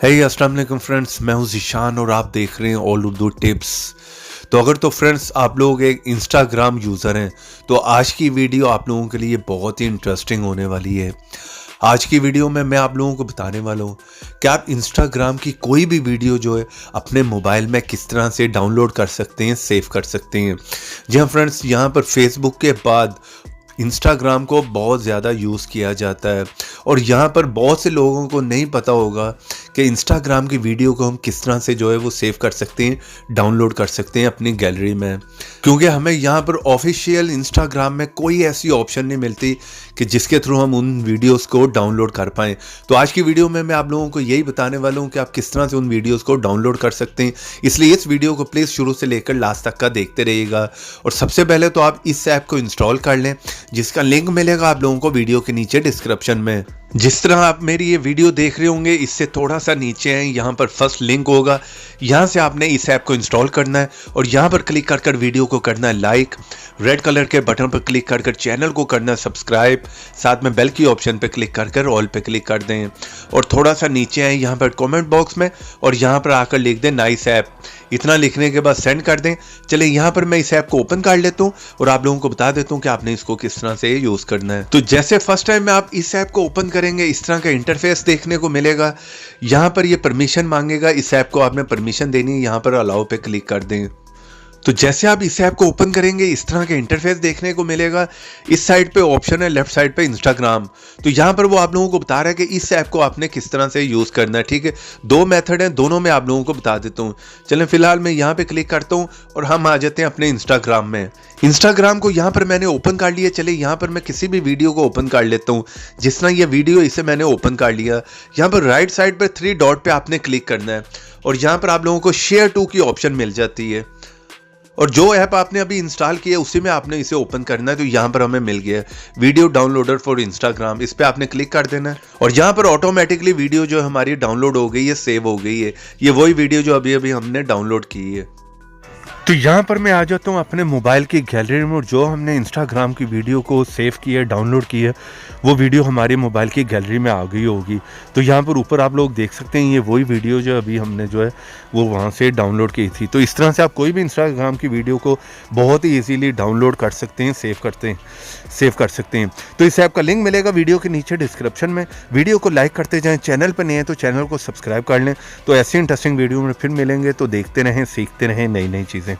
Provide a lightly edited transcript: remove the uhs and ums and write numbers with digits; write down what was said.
है अस्सलाम वालेकुम फ्रेंड्स, मैं हूं ज़ीशान और आप देख रहे हैं ऑल उर्दू टिप्स। तो अगर तो फ्रेंड्स आप लोग एक इंस्टाग्राम यूज़र हैं तो आज की वीडियो आप लोगों के लिए बहुत ही इंटरेस्टिंग होने वाली है। आज की वीडियो में मैं आप लोगों को बताने वाला हूँ कि आप इंस्टाग्राम की कोई भी वीडियो जो है अपने मोबाइल में किस तरह से डाउनलोड कर सकते हैं, सेव कर सकते हैं। जी हाँ फ्रेंड्स, यहाँ पर फेसबुक के बाद इंस्टाग्राम को बहुत ज़्यादा यूज़ किया जाता है और यहाँ पर बहुत से लोगों को नहीं पता होगा कि इंस्टाग्राम की वीडियो को हम किस तरह से जो है वो सेव कर सकते हैं, डाउनलोड कर सकते हैं अपनी गैलरी में। क्योंकि हमें यहाँ पर ऑफिशियल इंस्टाग्राम में कोई ऐसी ऑप्शन नहीं मिलती कि जिसके थ्रू हम उन वीडियोस को डाउनलोड कर पाएँ। तो आज की वीडियो में मैं आप लोगों को यही बताने वाला हूँ कि आप किस तरह से उन वीडियोस को डाउनलोड कर सकते हैं। इसलिए इस वीडियो को प्लीज़ शुरू से लेकर लास्ट तक का देखते रहिएगा। और सबसे पहले तो आप इस ऐप को इंस्टॉल कर लें, जिसका लिंक मिलेगा आप लोगों को वीडियो के नीचे डिस्क्रिप्शन में। जिस तरह आप मेरी ये वीडियो देख रहे होंगे, इससे थोड़ा सा नीचे हैं, यहाँ पर फर्स्ट लिंक होगा, यहाँ से आपने इस ऐप को इंस्टॉल करना है और यहाँ पर क्लिक कर कर वीडियो को करना है लाइक, रेड कलर के बटन पर क्लिक कर कर चैनल को करना है सब्सक्राइब, साथ में बेल की ऑप्शन पर क्लिक कर कर ऑल पे क्लिक कर दें और थोड़ा सा नीचे आए यहाँ पर कमेंट बॉक्स में और यहाँ पर आकर लिख दें नाइस ऐप। इतना लिखने के बाद सेंड कर दें। चले यहाँ पर मैं इस ऐप को ओपन कर लेता हूँ और आप लोगों को बता देता हूँ कि आपने इसको किस तरह से यूज करना है। तो जैसे फर्स्ट टाइम में आप इस ऐप को ओपन करेंगे, इस तरह का इंटरफेस देखने को मिलेगा। यहाँ पर ये परमिशन मांगेगा, इस ऐप को आपने परमिशन देनी है, यहाँ पर अलाउ पे क्लिक कर दें। तो जैसे आप इस ऐप को ओपन करेंगे, इस तरह का इंटरफेस देखने को मिलेगा। इस साइड पे ऑप्शन है, लेफ्ट साइड पे इंस्टाग्राम। तो यहाँ पर वो आप लोगों को बता रहा है कि इस ऐप को आपने किस तरह से यूज करना है। ठीक है, दो मेथड हैं, दोनों में आप लोगों को बता देता हूँ। चलें फिलहाल मैं यहाँ पे क्लिक करता हूँ और हम आ जाते हैं अपने इंस्टाग्राम में। इंस्टाग्राम को यहाँ पर मैंने ओपन कर लिया। चले यहाँ पर मैं किसी भी वीडियो को ओपन कर लेता हूँ। जिस तरह ये वीडियो, इसे मैंने ओपन कर लिया। यहाँ पर राइट साइड पर 3 डॉट पे आपने क्लिक करना है और यहाँ पर आप लोगों को शेयर टू की ऑप्शन मिल जाती है और जो ऐप आपने अभी इंस्टॉल किया उसी में आपने इसे ओपन करना है। तो यहाँ पर हमें मिल गया वीडियो डाउनलोडर फॉर इंस्टाग्राम, इस पे आपने क्लिक कर देना है और यहाँ पर ऑटोमेटिकली वीडियो जो हमारी डाउनलोड हो गई है, सेव हो गई है। ये वही वीडियो जो अभी अभी हमने डाउनलोड की है। तो यहाँ पर मैं आ जाता हूँ अपने मोबाइल की गैलरी में और जो हमने इंस्टाग्राम की वीडियो को सेव की है, डाउनलोड की है, वो वीडियो हमारे मोबाइल की गैलरी में आ गई होगी। तो यहाँ पर ऊपर आप लोग देख सकते हैं, ये वही वीडियो जो अभी हमने जो है वो वहाँ से डाउनलोड की थी। तो इस तरह से आप कोई भी इंस्टाग्राम की वीडियो को बहुत ही ईजीली डाउनलोड कर सकते हैं, सेव कर सकते हैं। तो इस ऐप का लिंक मिलेगा वीडियो के नीचे डिस्क्रिप्शन में। वीडियो को लाइक करते जाएँ, चैनल पर नए हैं तो चैनल को सब्सक्राइब कर लें। तो ऐसी इंटरेस्टिंग वीडियो में फिर मिलेंगे, तो देखते रहें, सीखते रहें नई नई चीज़ें।